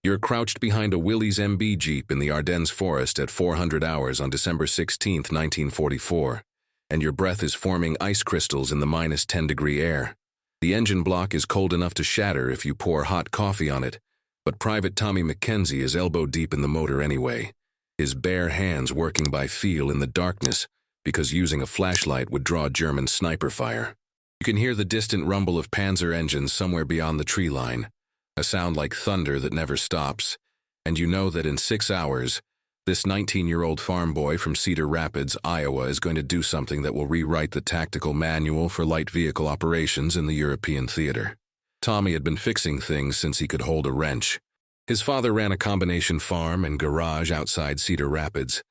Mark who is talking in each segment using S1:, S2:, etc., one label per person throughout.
S1: You're crouched behind a Willys MB Jeep in the Ardennes forest at 400 hours on December 16, 1944, and your breath is forming ice crystals in the -10-degree air. The engine block is cold enough to shatter if you pour hot coffee on it, but Private Tommy McKenzie is elbow-deep in the motor anyway, his bare hands working by feel in the darkness because using a flashlight would draw German sniper fire. You can hear the distant rumble of Panzer engines somewhere beyond the tree line, a sound like thunder that never stops, and you know that in 6 hours, this 19-year-old farm boy from Cedar Rapids, Iowa is going to do something that will rewrite the tactical manual for light vehicle operations in the European theater. Tommy had been fixing things since he could hold a wrench. His father ran a combination farm and garage outside Cedar Rapids,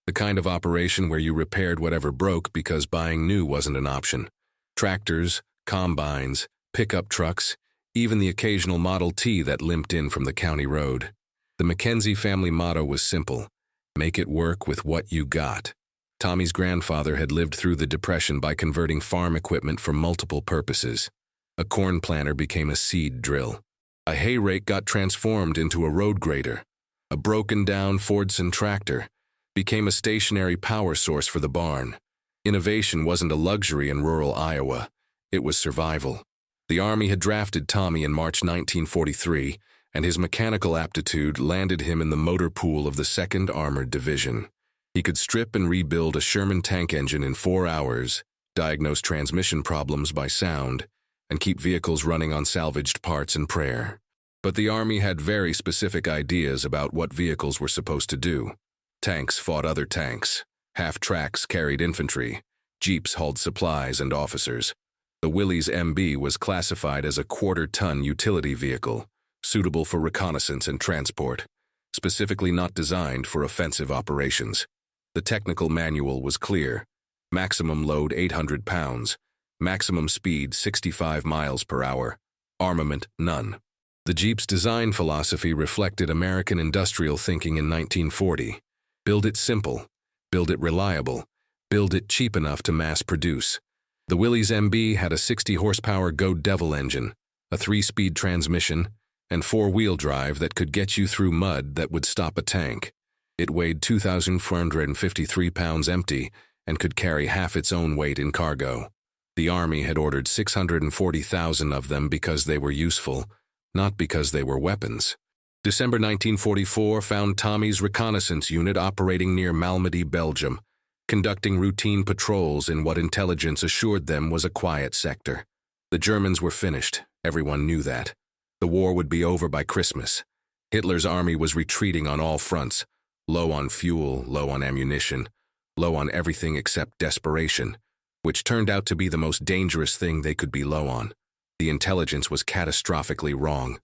S1: the kind of operation where you repaired whatever broke because buying new wasn't an option. Tractors, combines, pickup trucks, even the occasional Model T that limped in from the county road. The McKenzie family motto was simple: make it work with what you got. Tommy's grandfather had lived through the Depression by converting farm equipment for multiple purposes. A corn planter became a seed drill. A hay rake got transformed into a road grader. A broken-down Fordson tractor became a stationary power source for the barn. Innovation wasn't a luxury in rural Iowa. It was survival. The Army had drafted Tommy in March 1943, and his mechanical aptitude landed him in the motor pool of the 2nd Armored Division. He could strip and rebuild a Sherman tank engine in 4 hours, diagnose transmission problems by sound, and keep vehicles running on salvaged parts and prayer. But the Army had very specific ideas about what vehicles were supposed to do. Tanks fought other tanks. Half-tracks carried infantry. Jeeps hauled supplies and officers. The Willys MB was classified as a quarter-ton utility vehicle, suitable for reconnaissance and transport, specifically not designed for offensive operations. The technical manual was clear: maximum load 800 pounds, maximum speed 65 miles per hour, armament none. The Jeep's design philosophy reflected American industrial thinking in 1940. Build it simple, build it reliable, build it cheap enough to mass produce. The Willys MB had a 60-horsepower Go Devil engine, a 3-speed transmission, and 4-wheel drive that could get you through mud that would stop a tank. It weighed 2,453 pounds empty and could carry half its own weight in cargo. The Army had ordered 640,000 of them because they were useful, not because they were weapons. December 1944 found Tommy's reconnaissance unit operating near Malmedy, Belgium, conducting routine patrols in what intelligence assured them was a quiet sector. The Germans were finished, everyone knew that. The war would be over by Christmas. Hitler's army was retreating on all fronts, low on fuel, low on ammunition, low on everything except desperation, which turned out to be the most dangerous thing they could be low on. The intelligence was catastrophically wrong.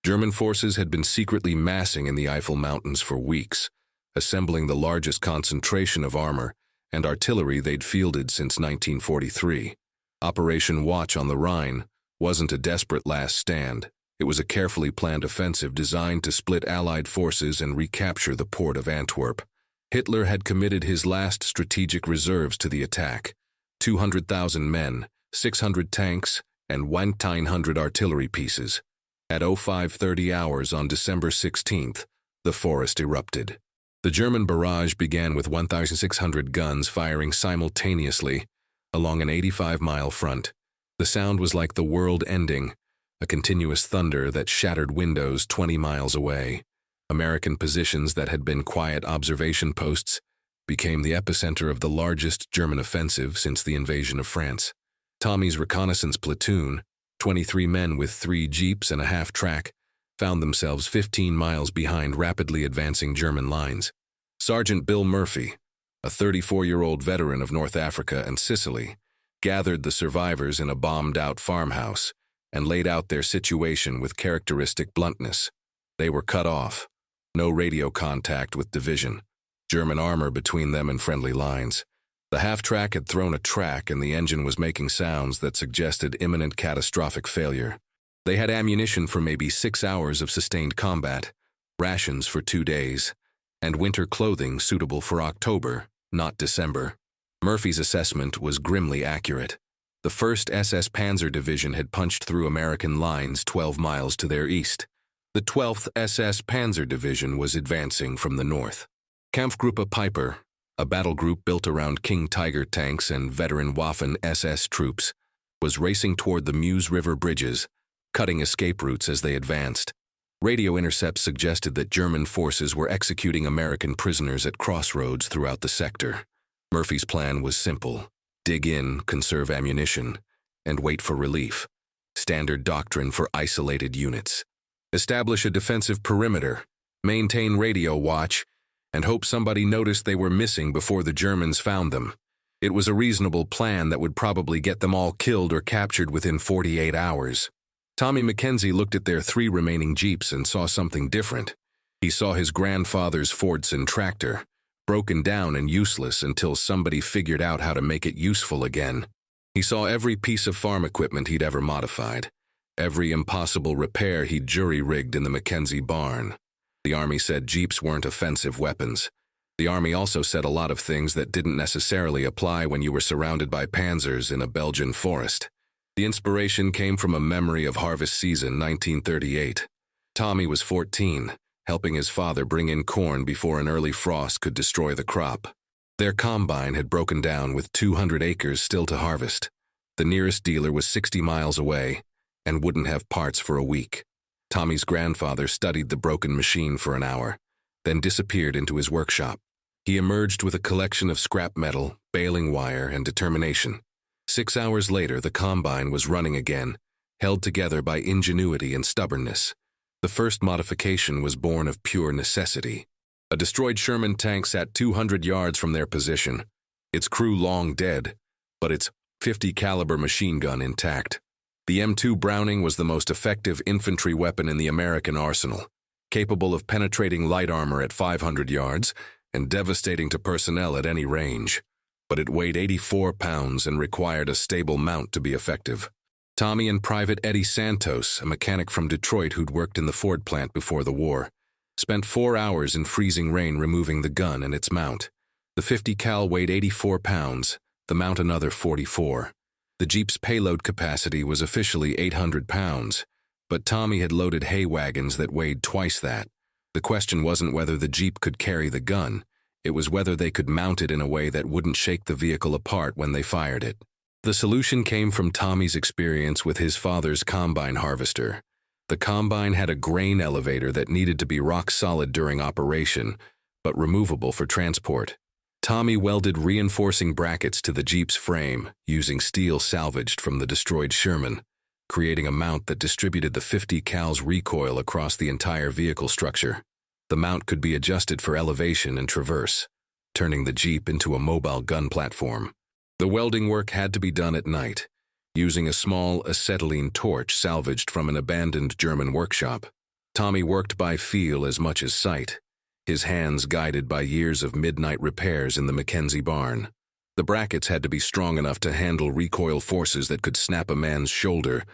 S1: German forces had been secretly massing in the Eifel Mountains for weeks, assembling the largest concentration of armor and artillery they'd fielded since 1943. Operation Watch on the Rhine wasn't a desperate last stand. It was a carefully planned offensive designed to split Allied forces and recapture the port of Antwerp. Hitler had committed his last strategic reserves to the attack: 200,000 men, 600 tanks, and 1,900 artillery pieces. At 0530 hours on December 16th, the forest erupted. The German barrage began with 1,600 guns firing simultaneously along an 85-mile front. The sound was like the world ending, a continuous thunder that shattered windows 20 miles away. American positions that had been quiet observation posts became the epicenter of the largest German offensive since the invasion of France. Tommy's reconnaissance platoon, 23 men with 3 jeeps and a half-track, found themselves 15 miles behind rapidly advancing German lines. Sergeant Bill Murphy, a 34-year-old veteran of North Africa and Sicily, gathered the survivors in a bombed-out farmhouse and laid out their situation with characteristic bluntness. They were cut off. No radio contact with division. German armor between them and friendly lines. The half-track had thrown a track and the engine was making sounds that suggested imminent catastrophic failure. They had ammunition for maybe 6 hours of sustained combat, rations for 2 days, and winter clothing suitable for October, not December. Murphy's assessment was grimly accurate. The 1st SS Panzer Division had punched through American lines 12 miles to their east. The 12th SS Panzer Division was advancing from the north. Kampfgruppe Piper, a battle group built around King Tiger tanks and veteran Waffen SS troops, was racing toward the Meuse River bridges, cutting escape routes as they advanced. Radio intercepts suggested that German forces were executing American prisoners at crossroads throughout the sector. Murphy's plan was simple: dig in, conserve ammunition, and wait for relief. Standard doctrine for isolated units. Establish a defensive perimeter, maintain radio watch, and hope somebody noticed they were missing before the Germans found them. It was a reasonable plan that would probably get them all killed or captured within 48 hours. Tommy Mackenzie looked at their 3 remaining Jeeps and saw something different. He saw his grandfather's Fordson tractor, broken down and useless until somebody figured out how to make it useful again. He saw every piece of farm equipment he'd ever modified, every impossible repair he'd jury-rigged in the Mackenzie barn. The Army said Jeeps weren't offensive weapons. The Army also said a lot of things that didn't necessarily apply when you were surrounded by panzers in a Belgian forest. The inspiration came from a memory of harvest season 1938. Tommy was 14, helping his father bring in corn before an early frost could destroy the crop. Their combine had broken down with 200 acres still to harvest. The nearest dealer was 60 miles away and wouldn't have parts for a week. Tommy's grandfather studied the broken machine for an hour, then disappeared into his workshop. He emerged with a collection of scrap metal, baling wire, and determination. 6 hours later, the combine was running again, held together by ingenuity and stubbornness. The first modification was born of pure necessity. A destroyed Sherman tank sat 200 yards from their position, its crew long dead, but its .50 caliber machine gun intact. The M2 Browning was the most effective infantry weapon in the American arsenal, capable of penetrating light armor at 500 yards and devastating to personnel at any range. But it weighed 84 pounds and required a stable mount to be effective. Tommy and Private Eddie Santos, a mechanic from Detroit who'd worked in the Ford plant before the war, spent 4 hours in freezing rain removing the gun and its mount. The .50 cal weighed 84 pounds, the mount another 44. The Jeep's payload capacity was officially 800 pounds, but Tommy had loaded hay wagons that weighed twice that. The question wasn't whether the Jeep could carry the gun, it was whether they could mount it in a way that wouldn't shake the vehicle apart when they fired it. The solution came from Tommy's experience with his father's combine harvester. The combine had a grain elevator that needed to be rock solid during operation, but removable for transport. Tommy welded reinforcing brackets to the Jeep's frame, using steel salvaged from the destroyed Sherman, creating a mount that distributed the .50 cal's recoil across the entire vehicle structure. The mount could be adjusted for elevation and traverse, turning the Jeep into a mobile gun platform. The welding work had to be done at night, using a small acetylene torch salvaged from an abandoned German workshop. Tommy worked by feel as much as sight, his hands guided by years of midnight repairs in the Mackenzie barn. The brackets had to be strong enough to handle recoil forces that could snap a man's shoulder,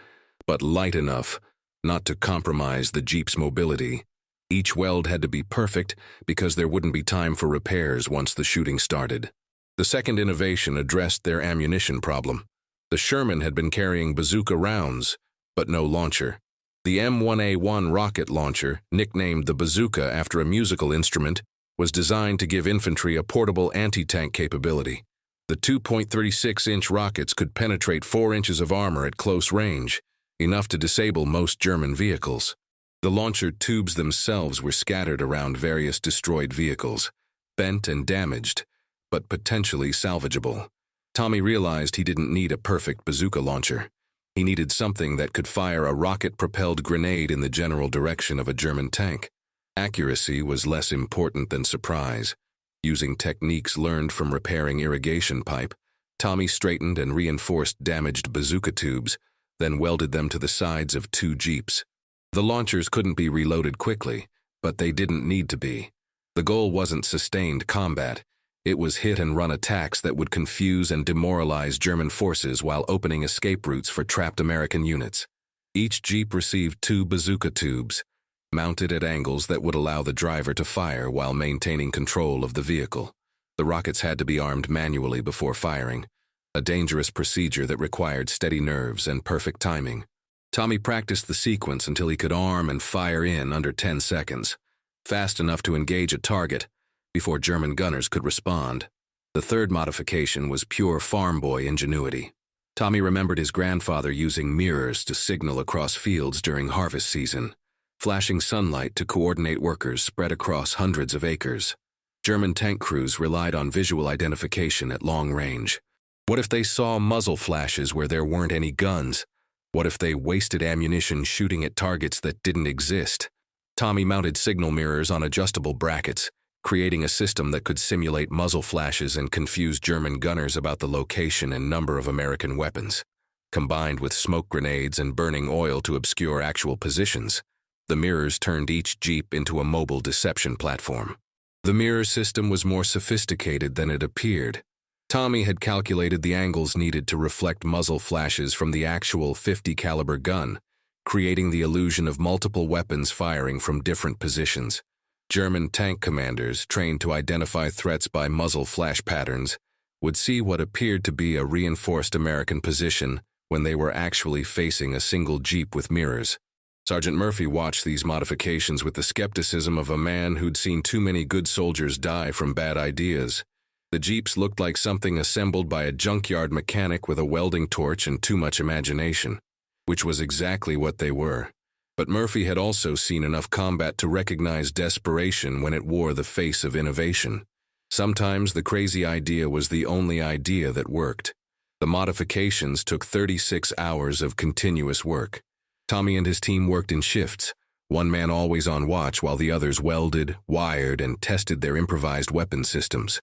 S1: but light enough not to compromise the Jeep's mobility. Each weld had to be perfect because there wouldn't be time for repairs once the shooting started. The second innovation addressed their ammunition problem. The Sherman had been carrying bazooka rounds, but no launcher. The M1A1 rocket launcher, nicknamed the bazooka after a musical instrument, was designed to give infantry a portable anti-tank capability. The 2.36-inch rockets could penetrate 4 inches of armor at close range, enough to disable most German vehicles. The launcher tubes themselves were scattered around various destroyed vehicles, bent and damaged, but potentially salvageable. Tommy realized he didn't need a perfect bazooka launcher. He needed something that could fire a rocket-propelled grenade in the general direction of a German tank. Accuracy was less important than surprise. Using techniques learned from repairing irrigation pipe, Tommy straightened and reinforced damaged bazooka tubes, then welded them to the sides of 2 Jeeps. The launchers couldn't be reloaded quickly, but they didn't need to be. The goal wasn't sustained combat. It was hit-and-run attacks that would confuse and demoralize German forces while opening escape routes for trapped American units. Each Jeep received 2 bazooka tubes, mounted at angles that would allow the driver to fire while maintaining control of the vehicle. The rockets had to be armed manually before firing, a dangerous procedure that required steady nerves and perfect timing. Tommy practiced the sequence until he could arm and fire in under 10 seconds, fast enough to engage a target before German gunners could respond. The third modification was pure farm boy ingenuity. Tommy remembered his grandfather using mirrors to signal across fields during harvest season, flashing sunlight to coordinate workers spread across hundreds of acres. German tank crews relied on visual identification at long range. What if they saw muzzle flashes where there weren't any guns? What if they wasted ammunition shooting at targets that didn't exist? Tommy mounted signal mirrors on adjustable brackets, creating a system that could simulate muzzle flashes and confuse German gunners about the location and number of American weapons. Combined with smoke grenades and burning oil to obscure actual positions, the mirrors turned each Jeep into a mobile deception platform. The mirror system was more sophisticated than it appeared. Tommy had calculated the angles needed to reflect muzzle flashes from the actual .50 caliber gun, creating the illusion of multiple weapons firing from different positions. German tank commanders, trained to identify threats by muzzle flash patterns, would see what appeared to be a reinforced American position when they were actually facing a single Jeep with mirrors. Sergeant Murphy watched these modifications with the skepticism of a man who'd seen too many good soldiers die from bad ideas. The Jeeps looked like something assembled by a junkyard mechanic with a welding torch and too much imagination, which was exactly what they were. But Murphy had also seen enough combat to recognize desperation when it wore the face of innovation. Sometimes the crazy idea was the only idea that worked. The modifications took 36 hours of continuous work. Tommy and his team worked in shifts, one man always on watch while the others welded, wired, and tested their improvised weapon systems.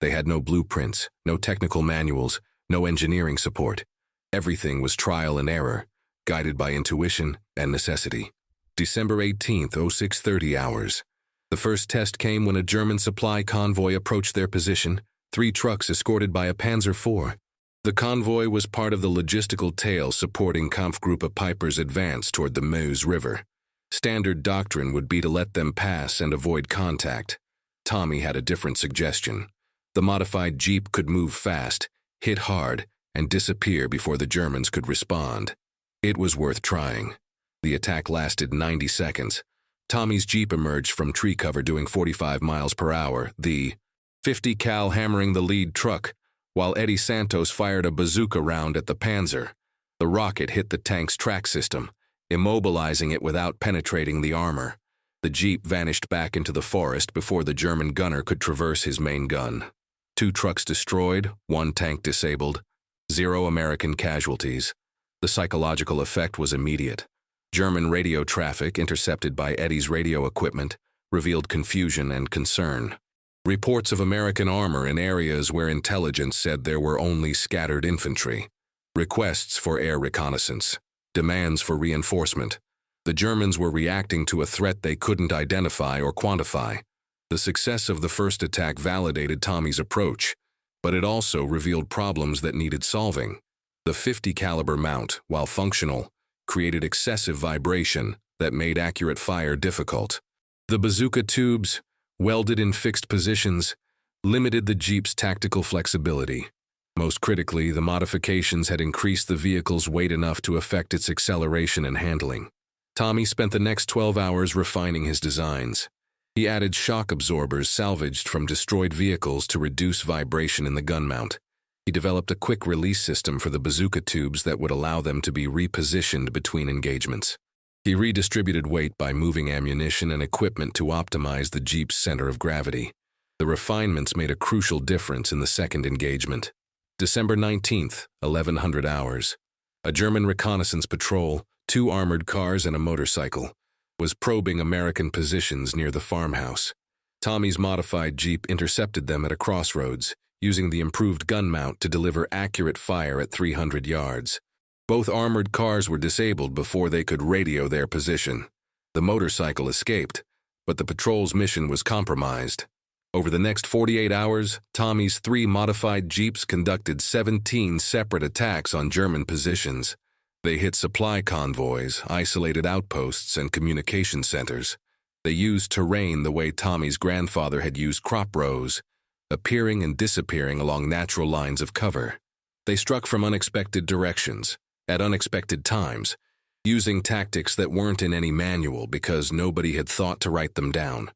S1: They had no blueprints, no technical manuals, no engineering support. Everything was trial and error, guided by intuition and necessity. December 18th, 0630 hours. The first test came when a German supply convoy approached their position, 3 trucks escorted by a Panzer IV. The convoy was part of the logistical tail supporting Kampfgruppe Piper's advance toward the Meuse River. Standard doctrine would be to let them pass and avoid contact. Tommy had a different suggestion. The modified Jeep could move fast, hit hard, and disappear before the Germans could respond. It was worth trying. The attack lasted 90 seconds. Tommy's Jeep emerged from tree cover doing 45 miles per hour, the .50 cal hammering the lead truck, while Eddie Santos fired a bazooka round at the Panzer. The rocket hit the tank's track system, immobilizing it without penetrating the armor. The Jeep vanished back into the forest before the German gunner could traverse his main gun. 2 trucks destroyed, 1 tank disabled, 0 American casualties. The psychological effect was immediate. German radio traffic, intercepted by Eddie's radio equipment, revealed confusion and concern. Reports of American armor in areas where intelligence said there were only scattered infantry. Requests for air reconnaissance. Demands for reinforcement. The Germans were reacting to a threat they couldn't identify or quantify. The success of the first attack validated Tommy's approach, but it also revealed problems that needed solving. The .50 caliber mount, while functional, created excessive vibration that made accurate fire difficult. The bazooka tubes, welded in fixed positions, limited the Jeep's tactical flexibility. Most critically, the modifications had increased the vehicle's weight enough to affect its acceleration and handling. Tommy spent the next 12 hours refining his designs. He added shock absorbers salvaged from destroyed vehicles to reduce vibration in the gun mount. He developed a quick release system for the bazooka tubes that would allow them to be repositioned between engagements. He redistributed weight by moving ammunition and equipment to optimize the Jeep's center of gravity. The refinements made a crucial difference in the second engagement. December 19th, 1100 hours. A German reconnaissance patrol, 2 armored cars and a motorcycle, was probing American positions near the farmhouse. Tommy's modified Jeep intercepted them at a crossroads, using the improved gun mount to deliver accurate fire at 300 yards. Both armored cars were disabled before they could radio their position. The motorcycle escaped, but the patrol's mission was compromised. Over the next 48 hours, Tommy's 3 modified Jeeps conducted 17 separate attacks on German positions. They hit supply convoys, isolated outposts, and communication centers. They used terrain the way Tommy's grandfather had used crop rows, appearing and disappearing along natural lines of cover. They struck from unexpected directions, at unexpected times, using tactics that weren't in any manual because nobody had thought to write them down.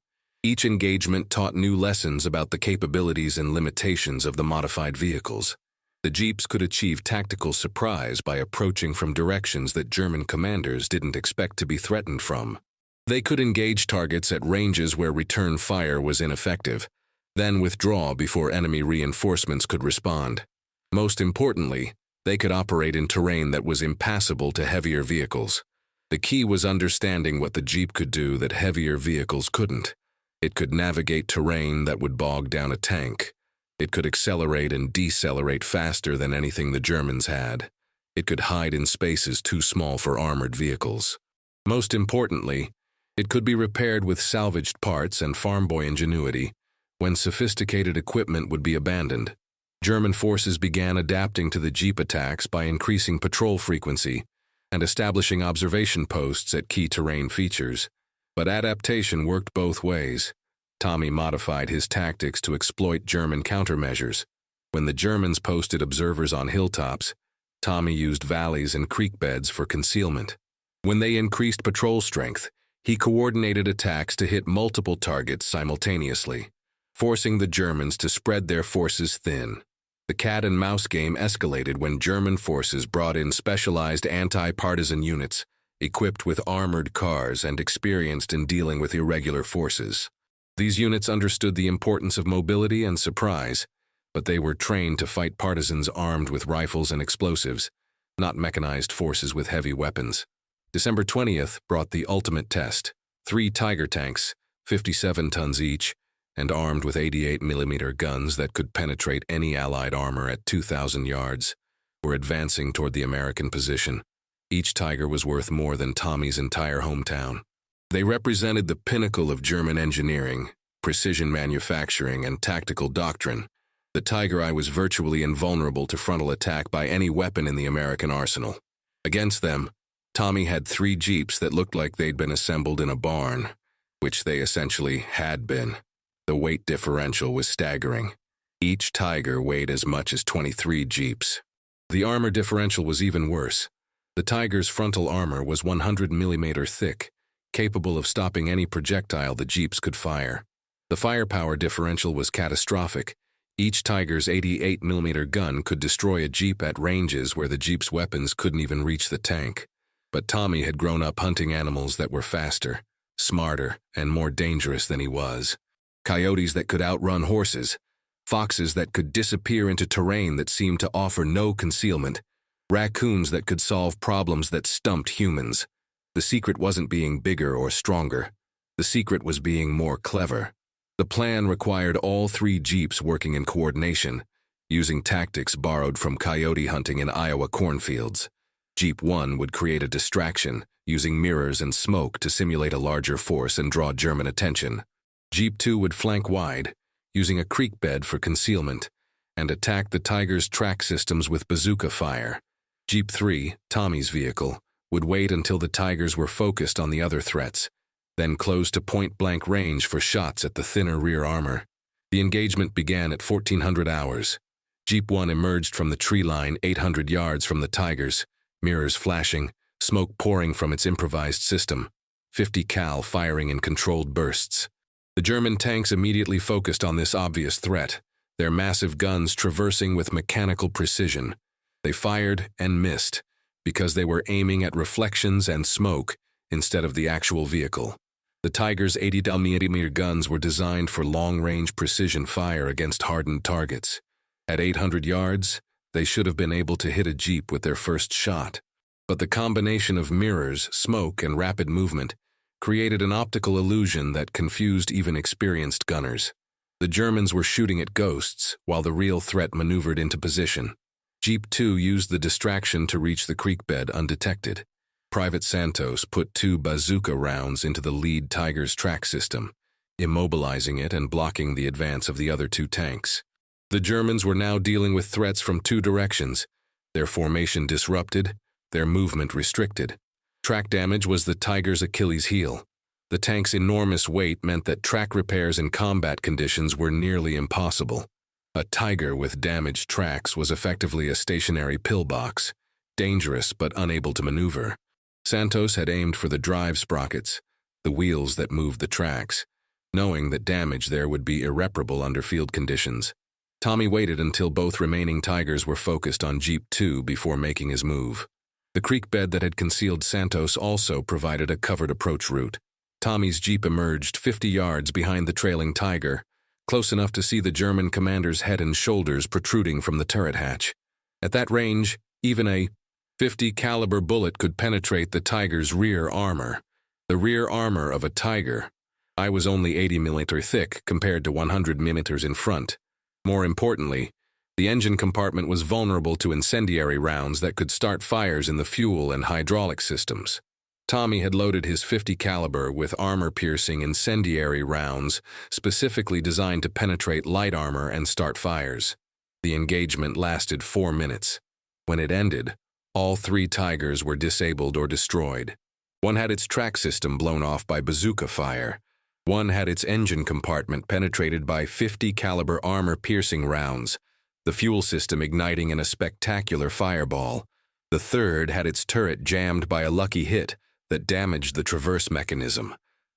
S1: Each engagement taught new lessons about the capabilities and limitations of the modified vehicles. The Jeeps could achieve tactical surprise by approaching from directions that German commanders didn't expect to be threatened from. They could engage targets at ranges where return fire was ineffective, then withdraw before enemy reinforcements could respond. Most importantly, they could operate in terrain that was impassable to heavier vehicles. The key was understanding what the Jeep could do that heavier vehicles couldn't. It could navigate terrain that would bog down a tank. It could accelerate and decelerate faster than anything the Germans had. It could hide in spaces too small for armored vehicles. Most importantly, it could be repaired with salvaged parts and farm boy ingenuity when sophisticated equipment would be abandoned. German forces began adapting to the Jeep attacks by increasing patrol frequency and establishing observation posts at key terrain features. But adaptation worked both ways. Tommy modified his tactics to exploit German countermeasures. When the Germans posted observers on hilltops, Tommy used valleys and creek beds for concealment. When they increased patrol strength, he coordinated attacks to hit multiple targets simultaneously, forcing the Germans to spread their forces thin. The cat-and-mouse game escalated when German forces brought in specialized anti-partisan units, equipped with armored cars and experienced in dealing with irregular forces. These units understood the importance of mobility and surprise, but they were trained to fight partisans armed with rifles and explosives, not mechanized forces with heavy weapons. December 20th brought the ultimate test. 3 Tiger tanks, 57 tons each, and armed with 88mm guns that could penetrate any Allied armor at 2,000 yards, were advancing toward the American position. Each Tiger was worth more than Tommy's entire hometown. They represented the pinnacle of German engineering, precision manufacturing, and tactical doctrine. The Tiger I was virtually invulnerable to frontal attack by any weapon in the American arsenal. Against them, Tommy had 3 Jeeps that looked like they'd been assembled in a barn, which they essentially had been. The weight differential was staggering. Each Tiger weighed as much as 23 Jeeps. The armor differential was even worse. The Tiger's frontal armor was 100mm thick, capable of stopping any projectile the Jeeps could fire. The firepower differential was catastrophic. Each Tiger's 88mm gun could destroy a Jeep at ranges where the Jeep's weapons couldn't even reach the tank. But Tommy had grown up hunting animals that were faster, smarter, and more dangerous than he was. Coyotes that could outrun horses, foxes that could disappear into terrain that seemed to offer no concealment, raccoons that could solve problems that stumped humans. The secret wasn't being bigger or stronger. The secret was being more clever. The plan required all 3 Jeeps working in coordination, using tactics borrowed from coyote hunting in Iowa cornfields. Jeep 1 would create a distraction, using mirrors and smoke to simulate a larger force and draw German attention. Jeep 2 would flank wide, using a creek bed for concealment, and attack the Tiger's track systems with bazooka fire. Jeep 3, Tommy's vehicle, would wait until the Tigers were focused on the other threats, then close to point-blank range for shots at the thinner rear armor. The engagement began at 1400 hours. Jeep 1 emerged from the tree line 800 yards from the Tigers, mirrors flashing, smoke pouring from its improvised system, 50 cal firing in controlled bursts. The German tanks immediately focused on this obvious threat, their massive guns traversing with mechanical precision. They fired and missed, because they were aiming at reflections and smoke instead of the actual vehicle. The Tiger's 80mm guns were designed for long-range precision fire against hardened targets. At 800 yards, they should have been able to hit a Jeep with their first shot. But the combination of mirrors, smoke, and rapid movement created an optical illusion that confused even experienced gunners. The Germans were shooting at ghosts, while the real threat maneuvered into position. Jeep 2 used the distraction to reach the creek bed undetected. Private Santos put 2 bazooka rounds into the lead Tiger's track system, immobilizing it and blocking the advance of the other 2 tanks. The Germans were now dealing with threats from 2 directions, their formation disrupted, their movement restricted. Track damage was the Tiger's Achilles heel. The tank's enormous weight meant that track repairs in combat conditions were nearly impossible. A Tiger with damaged tracks was effectively a stationary pillbox, dangerous but unable to maneuver. Santos had aimed for the drive sprockets, the wheels that moved the tracks, knowing that damage there would be irreparable under field conditions. Tommy waited until both remaining Tigers were focused on Jeep 2 before making his move. The creek bed that had concealed Santos also provided a covered approach route. Tommy's Jeep emerged 50 yards behind the trailing Tiger, close enough to see the German commander's head and shoulders protruding from the turret hatch. At that range, even a .50 caliber bullet could penetrate the Tiger's rear armor. The rear armor of a Tiger. I was only 80 mm thick compared to 100 mm in front. More importantly, the engine compartment was vulnerable to incendiary rounds that could start fires in the fuel and hydraulic systems. Tommy had loaded his .50 caliber with armor-piercing incendiary rounds specifically designed to penetrate light armor and start fires. The engagement lasted 4 minutes. When it ended, all 3 Tigers were disabled or destroyed. One had its track system blown off by bazooka fire. One had its engine compartment penetrated by .50 caliber armor-piercing rounds, the fuel system igniting in a spectacular fireball. The third had its turret jammed by a lucky hit that damaged the traverse mechanism,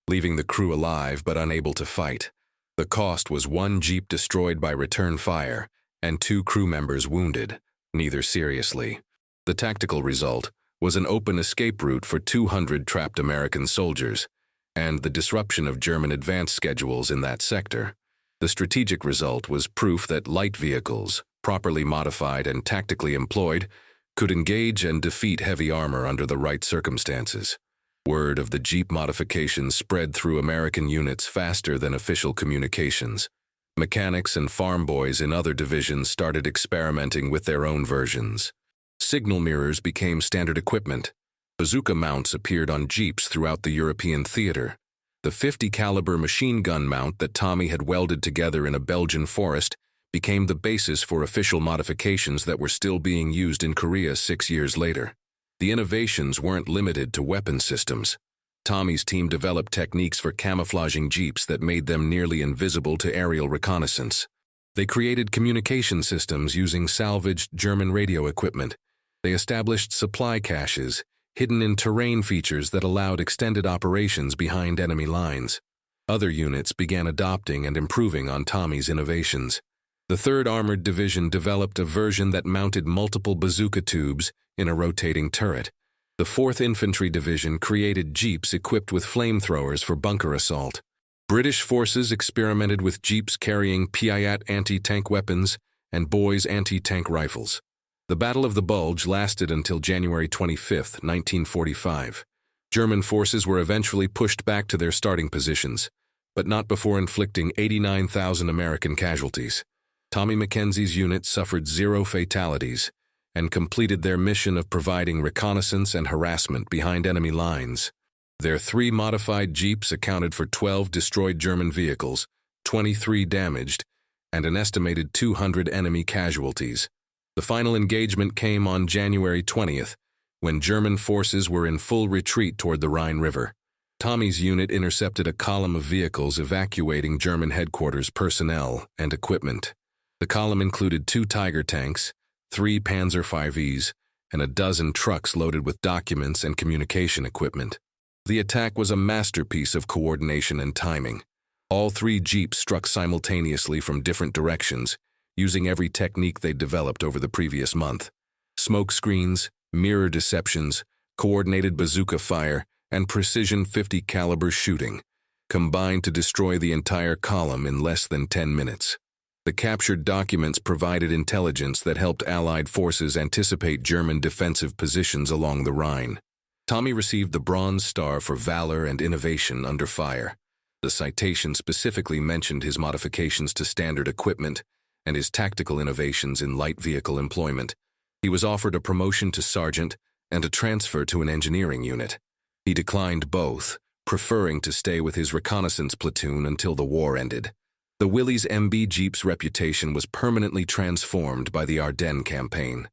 S1: leaving the crew alive but unable to fight. The cost was 1 Jeep destroyed by return fire and 2 crew members wounded, neither seriously. The tactical result was an open escape route for 200 trapped American soldiers, and the disruption of German advance schedules in that sector. The strategic result was proof that light vehicles, properly modified and tactically employed, could engage and defeat heavy armor under the right circumstances. Word of the Jeep modifications spread through American units faster than official communications. Mechanics and farm boys in other divisions started experimenting with their own versions. Signal mirrors became standard equipment. Bazooka mounts appeared on Jeeps throughout the European theater. The .50 caliber machine gun mount that Tommy had welded together in a Belgian forest became the basis for official modifications that were still being used in Korea 6 years later. The innovations weren't limited to weapon systems. Tommy's team developed techniques for camouflaging Jeeps that made them nearly invisible to aerial reconnaissance. They created communication systems using salvaged German radio equipment. They established supply caches, hidden in terrain features that allowed extended operations behind enemy lines. Other units began adopting and improving on Tommy's innovations. The 3rd Armored Division developed a version that mounted multiple bazooka tubes in a rotating turret. The 4th Infantry Division created Jeeps equipped with flamethrowers for bunker assault. British forces experimented with Jeeps carrying Piat anti-tank weapons and Boys anti-tank rifles. The Battle of the Bulge lasted until January 25, 1945. German forces were eventually pushed back to their starting positions, but not before inflicting 89,000 American casualties. Tommy Mackenzie's unit suffered 0 fatalities and completed their mission of providing reconnaissance and harassment behind enemy lines. Their 3 modified Jeeps accounted for 12 destroyed German vehicles, 23 damaged, and an estimated 200 enemy casualties. The final engagement came on January 20th, when German forces were in full retreat toward the Rhine River. Tommy's unit intercepted a column of vehicles evacuating German headquarters personnel and equipment. The column included 2 Tiger tanks, 3 Panzer VEs, and a dozen trucks loaded with documents and communication equipment. The attack was a masterpiece of coordination and timing. All 3 Jeeps struck simultaneously from different directions, using every technique they'd developed over the previous month. Smoke screens, mirror deceptions, coordinated bazooka fire, and precision .50 caliber shooting combined to destroy the entire column in less than 10 minutes. The captured documents provided intelligence that helped Allied forces anticipate German defensive positions along the Rhine. Tommy received the Bronze Star for valor and innovation under fire. The citation specifically mentioned his modifications to standard equipment and his tactical innovations in light vehicle employment. He was offered a promotion to sergeant and a transfer to an engineering unit. He declined both, preferring to stay with his reconnaissance platoon until the war ended. The Willys MB Jeep's reputation was permanently transformed by the Ardennes campaign.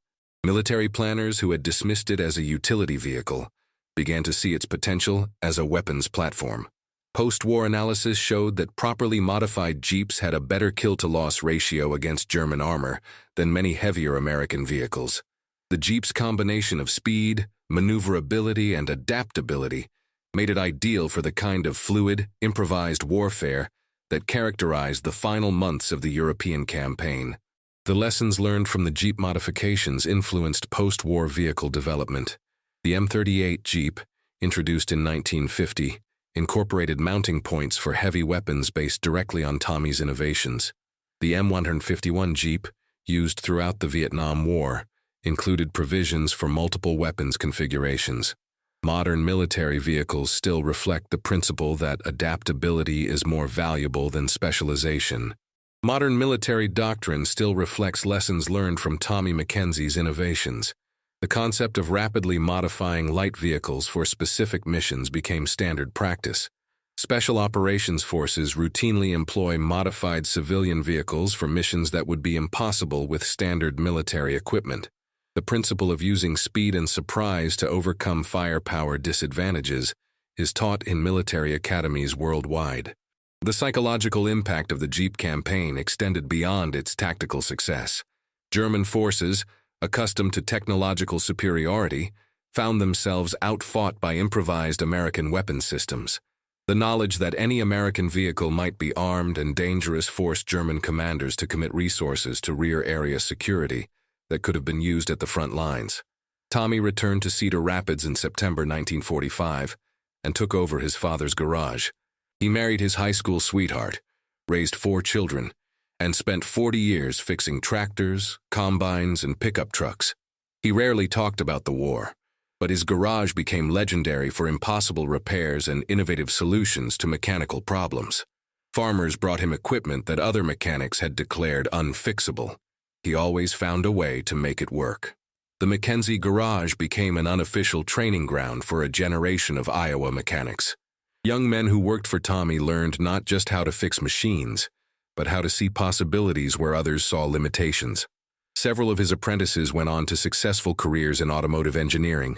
S1: Military planners who had dismissed it as a utility vehicle began to see its potential as a weapons platform. Post-war analysis showed that properly modified Jeeps had a better kill-to-loss ratio against German armor than many heavier American vehicles. The Jeep's combination of speed, maneuverability, and adaptability made it ideal for the kind of fluid, improvised warfare that characterized the final months of the European campaign. The lessons learned from the Jeep modifications influenced post-war vehicle development. The M38 Jeep, introduced in 1950, incorporated mounting points for heavy weapons based directly on Tommy's innovations. The M151 Jeep, used throughout the Vietnam War, included provisions for multiple weapons configurations. Modern military vehicles still reflect the principle that adaptability is more valuable than specialization. Modern military doctrine still reflects lessons learned from Tommy Mackenzie's innovations. The concept of rapidly modifying light vehicles for specific missions became standard practice. Special operations forces routinely employ modified civilian vehicles for missions that would be impossible with standard military equipment. The principle of using speed and surprise to overcome firepower disadvantages is taught in military academies worldwide. The psychological impact of the Jeep campaign extended beyond its tactical success. German forces, accustomed to technological superiority, found themselves outfought by improvised American weapon systems. The knowledge that any American vehicle might be armed and dangerous forced German commanders to commit resources to rear area security that could have been used at the front lines. Tommy returned to Cedar Rapids in September 1945 and took over his father's garage. He married his high school sweetheart, raised 4 children, and spent 40 years fixing tractors, combines, and pickup trucks. He rarely talked about the war, but his garage became legendary for impossible repairs and innovative solutions to mechanical problems. Farmers brought him equipment that other mechanics had declared unfixable. He always found a way to make it work. The Mackenzie garage became an unofficial training ground for a generation of Iowa mechanics. Young men who worked for Tommy learned not just how to fix machines, but how to see possibilities where others saw limitations. Several of his apprentices went on to successful careers in automotive engineering,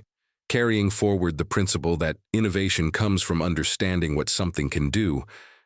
S1: carrying forward the principle that innovation comes from understanding what something can do,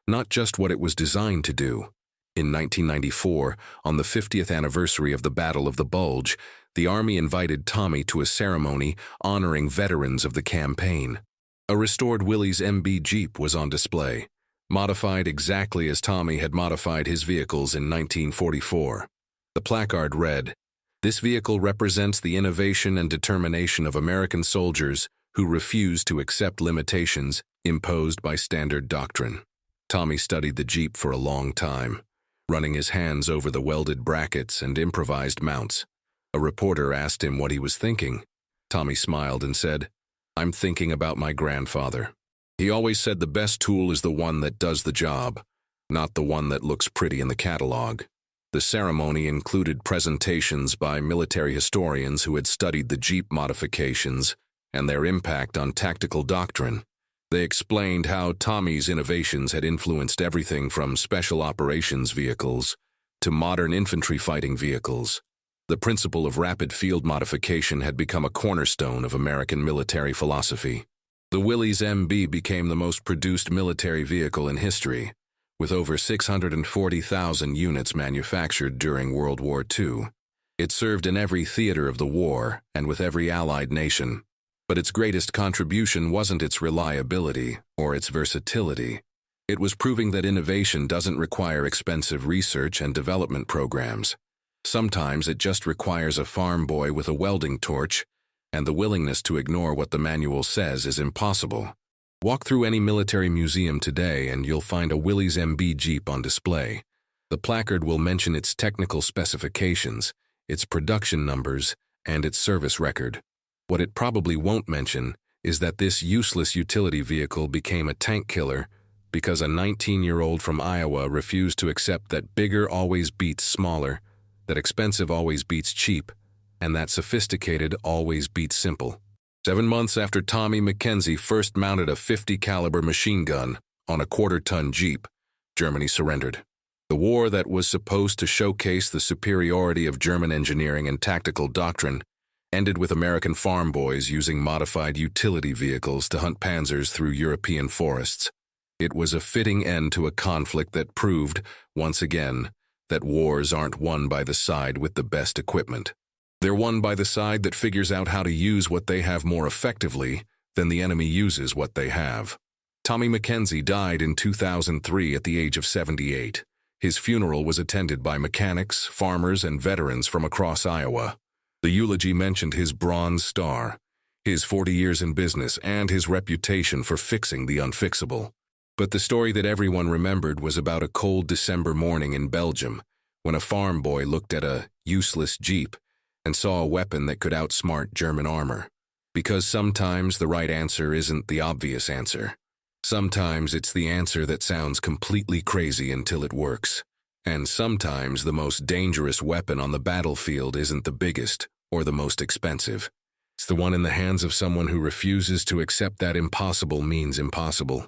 S1: not just what it was designed to do. In 1994, on the 50th anniversary of the Battle of the Bulge, the Army invited Tommy to a ceremony honoring veterans of the campaign. A restored Willys MB Jeep was on display, modified exactly as Tommy had modified his vehicles in 1944. The placard read, "This vehicle represents the innovation and determination of American soldiers who refuse to accept limitations imposed by standard doctrine." Tommy studied the Jeep for a long time, running his hands over the welded brackets and improvised mounts. A reporter asked him what he was thinking. Tommy smiled and said, "I'm thinking about my grandfather. He always said the best tool is the one that does the job, not the one that looks pretty in the catalog." The ceremony included presentations by military historians who had studied the Jeep modifications and their impact on tactical doctrine. They explained how Tommy's innovations had influenced everything from special operations vehicles to modern infantry fighting vehicles. The principle of rapid field modification had become a cornerstone of American military philosophy. The Willys MB became the most produced military vehicle in history, with over 640,000 units manufactured during World War II. It served in every theater of the war and with every Allied nation. But its greatest contribution wasn't its reliability or its versatility. It was proving that innovation doesn't require expensive research and development programs. Sometimes it just requires a farm boy with a welding torch and the willingness to ignore what the manual says is impossible. Walk through any military museum today and you'll find a Willys MB Jeep on display. The placard will mention its technical specifications, its production numbers, and its service record. What it probably won't mention is that this useless utility vehicle became a tank killer because a 19-year-old from Iowa refused to accept that bigger always beats smaller, that expensive always beats cheap, and that sophisticated always beats simple. 7 months after Tommy Mackenzie first mounted a .50 caliber machine gun on a quarter-ton Jeep, Germany surrendered. The war that was supposed to showcase the superiority of German engineering and tactical doctrine ended with American farm boys using modified utility vehicles to hunt panzers through European forests. It was a fitting end to a conflict that proved, once again, that wars aren't won by the side with the best equipment. They're won by the side that figures out how to use what they have more effectively than the enemy uses what they have. Tommy Mackenzie died in 2003 at the age of 78. His funeral was attended by mechanics, farmers, and veterans from across Iowa. The eulogy mentioned his Bronze Star, his 40 years in business, and his reputation for fixing the unfixable. But the story that everyone remembered was about a cold December morning in Belgium when a farm boy looked at a useless Jeep and saw a weapon that could outsmart German armor. Because sometimes the right answer isn't the obvious answer. Sometimes it's the answer that sounds completely crazy until it works. And sometimes the most dangerous weapon on the battlefield isn't the biggest or the most expensive. It's the one in the hands of someone who refuses to accept that impossible means impossible.